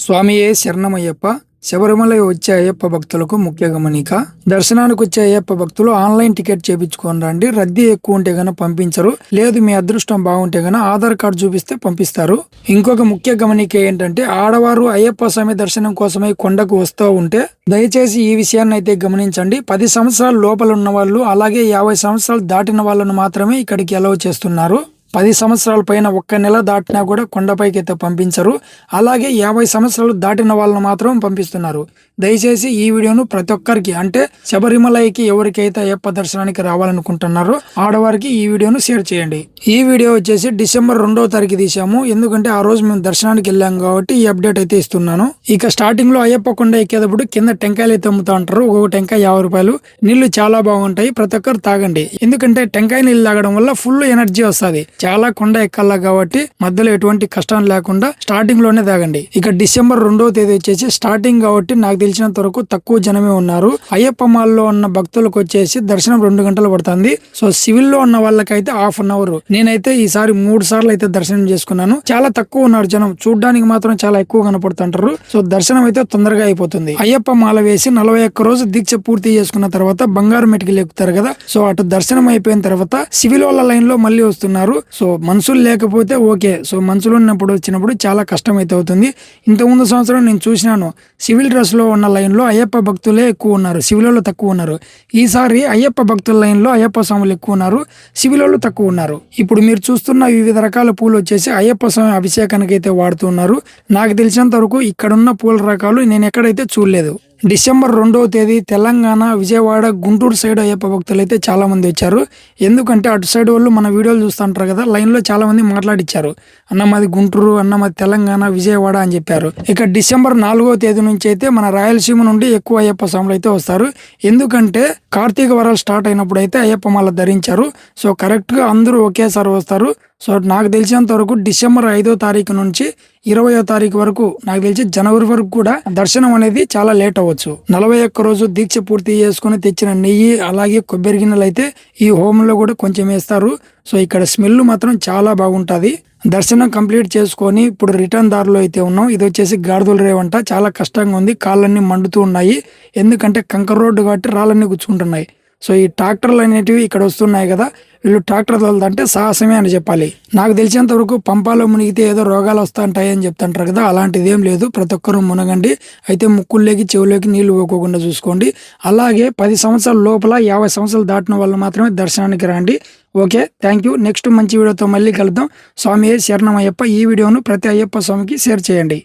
స్వామియే శరణమయ్యప్ప. శబరిమల వచ్చే అయ్యప్ప భక్తులకు ముఖ్య గమనిక. దర్శనానికి వచ్చే అయ్యప్ప భక్తులు ఆన్లైన్ టికెట్ చేపించుకొని రండి. రద్దీ ఎక్కువ ఉంటే గన పంపించరు. లేదు మీ అదృష్టం బాగుంటే గన ఆధార్ కార్డు చూపిస్తే పంపిస్తారు. ఇంకొక ముఖ్య గమనిక ఏంటంటే, ఆడవారు అయ్యప్ప స్వామి దర్శనం కోసమై కొండకు వస్తూ ఉంటే దయచేసి ఈ విషయాన్ని అయితే గమనించండి. 10 సంవత్సరాల లోపల ఉన్న వాళ్ళు, అలాగే 50 సంవత్సరాలు దాటిన వాళ్ళను మాత్రమే ఇక్కడికి అలౌ చేస్తున్నారు. 10 సంవత్సరాల పైన ఒక్క నెల దాటినా కూడా కొండపైకి అయితే పంపించరు. అలాగే 50 సంవత్సరాలు దాటిన వాళ్ళని మాత్రం పంపిస్తున్నారు. దయచేసి ఈ వీడియోను ప్రతి ఒక్కరికి, అంటే శబరిమలైకి ఎవరికైతే అయ్యప్ప దర్శనానికి రావాలనుకుంటున్నారో ఆడవారికి ఈ వీడియోను షేర్ చేయండి. ఈ వీడియో వచ్చేసి డిసెంబర్ 2వ తారీఖు తీసాము. ఎందుకంటే ఆ రోజు మేము దర్శనానికి వెళ్ళాం కాబట్టి ఈ అప్డేట్ అయితే ఇస్తున్నాను. ఇక స్టార్టింగ్ లో అయ్యప్ప కొండ ఎక్కేటప్పుడు కింద టెంకాయలు అయితే అమ్ముతా ఉంటారు. ఒక్కొక్క టెంకాయ 50 రూపాయలు. నీళ్లు చాలా బాగుంటాయి, ప్రతి ఒక్కరు తాగండి. ఎందుకంటే టెంకాయ నీళ్ళు తాగడం వల్ల ఫుల్ ఎనర్జీ వస్తుంది. చాలా కొండ ఎక్కాల కాబట్టి మధ్యలో ఎటువంటి కష్టం లేకుండా స్టార్టింగ్ లోనే తాగండి. ఇక డిసెంబర్ 2వ తేదీ వచ్చేసి స్టార్టింగ్ కాబట్టి నాకు తెలిసినంత వరకు తక్కువ జనమే ఉన్నారు. అయ్యప్ప మాల్లో ఉన్న భక్తులకు వచ్చేసి దర్శనం 2 గంటలు పడుతుంది. సో సివిల్ లో ఉన్న వాళ్ళకైతే ½ అన్ అవర్. నేనైతే ఈసారి 3 సార్లు అయితే దర్శనం చేసుకున్నాను. చాలా తక్కువ ఉన్నారు జనం, చూడడానికి మాత్రం చాలా ఎక్కువ కనపడుతుంటారు. సో దర్శనం అయితే తొందరగా అయిపోతుంది. అయ్యప్ప మాల వేసి 41 రోజు దీక్ష పూర్తి చేసుకున్న తర్వాత బంగారు మెటికలు ఎక్కుతారు కదా. సో అటు దర్శనం అయిపోయిన తర్వాత సివిల్ వాళ్ళ లైన్ లో మళ్ళీ వస్తున్నారు. సో మనుషులు లేకపోతే ఓకే. సో మనుషులు వచ్చినప్పుడు చాలా కష్టం అయితే అవుతుంది. ఇంతకుముందు సంవత్సరం నేను చూసినాను, సివిల్ డ్రెస్ లో ఉన్న లైన్ లో అయ్యప్ప భక్తులే ఎక్కువ ఉన్నారు, సివిల్ లో తక్కువ ఉన్నారు. ఈసారి అయ్యప్ప భక్తుల లైన్ లో అయ్యప్ప స్వాములు ఎక్కువ ఉన్నారు, సివిల్ లో తక్కువ ఉన్నారు. ఇప్పుడు మీరు చూస్తున్న వివిధ రకాల పూలు వచ్చేసి అయ్యప్ప స్వామి అభిషేకానికి అయితే వాడుతున్నారు. నాకు తెలిసినంత వరకు ఇక్కడున్న పూల రకాలు నేను ఎక్కడైతే చూడలేదు. డిసెంబర్ 2వ తేదీ తెలంగాణ, విజయవాడ, గుంటూరు సైడ్ అయ్యప్ప భక్తులు అయితే చాలా మంది వచ్చారు. ఎందుకంటే అటు సైడ్ వాళ్ళు మన వీడియోలు చూస్తుంటారు కదా, లైన్ లో చాలా మంది మాట్లాడిచ్చారు, అన్న మాది గుంటూరు, అన్న మాది తెలంగాణ, విజయవాడ అని చెప్పారు. ఇక డిసెంబర్ 4వ తేదీ నుంచి అయితే మన రాయలసీమ నుండి ఎక్కువ అయ్యప్ప స్వాములు అయితే వస్తారు. ఎందుకంటే కార్తీక వరాలు స్టార్ట్ అయినప్పుడు అయితే అయ్యప్ప మాల ధరించారు. సో కరెక్ట్ గా అందరూ ఒకేసారి వస్తారు. సో నాకు తెలిసినంత వరకు డిసెంబర్ 5వ తారీఖు నుంచి 20వ తారీఖు వరకు, నాకు తెలిసి జనవరి వరకు కూడా దర్శనం అనేది చాలా లేట్ అవ్వచ్చు. 41 రోజు దీక్ష పూర్తి చేసుకుని తెచ్చిన నెయ్యి, అలాగే కొబ్బరి గిన్నెలు అయితే ఈ హోమంలో కూడా కొంచెం వేస్తారు. సో ఇక్కడ స్మెల్ మాత్రం చాలా బాగుంటది. దర్శనం కంప్లీట్ చేసుకొని ఇప్పుడు రిటర్న్ దారిలో అయితే ఉన్నాం. ఇది వచ్చేసి గాడిదల రేవంట. చాలా కష్టంగా ఉంది, కాళ్ళన్నీ మండుతూ ఉన్నాయి. ఎందుకంటే కంకర రోడ్డు కాబట్టి రాళ్ళన్నీ గుచ్చుకుంటున్నాయి. సో ఈ ట్రాక్టర్లు అనేటివి ఇక్కడ వస్తున్నాయి కదా, వీళ్ళు ట్రాక్టర్ తోలుతుంటే సాహసమే అని చెప్పాలి. నాకు తెలిసినంత వరకు పంపాలో మునిగితే ఏదో రోగాలు వస్తుంటాయి అని చెప్తుంటారు కదా, అలాంటిది ఏం లేదు. ప్రతి ఒక్కరూ మునగండి. అయితే ముక్కుల్లోకి చెవులోకి నీళ్లు పోకోకుండా చూసుకోండి. అలాగే 10 సంవత్సరాల లోపల 50 సంవత్సరాలు దాటిన వాళ్ళు మాత్రమే దర్శనానికి రండి. Okay, thank you. నెక్స్ట్ మంచి వీడియోతో మళ్ళీ కలుద్దాం. స్వామియే శరణమయ్యప్ప. ఈ వీడియోను ప్రతి అయ్యప్ప స్వామికి షేర్ చేయండి.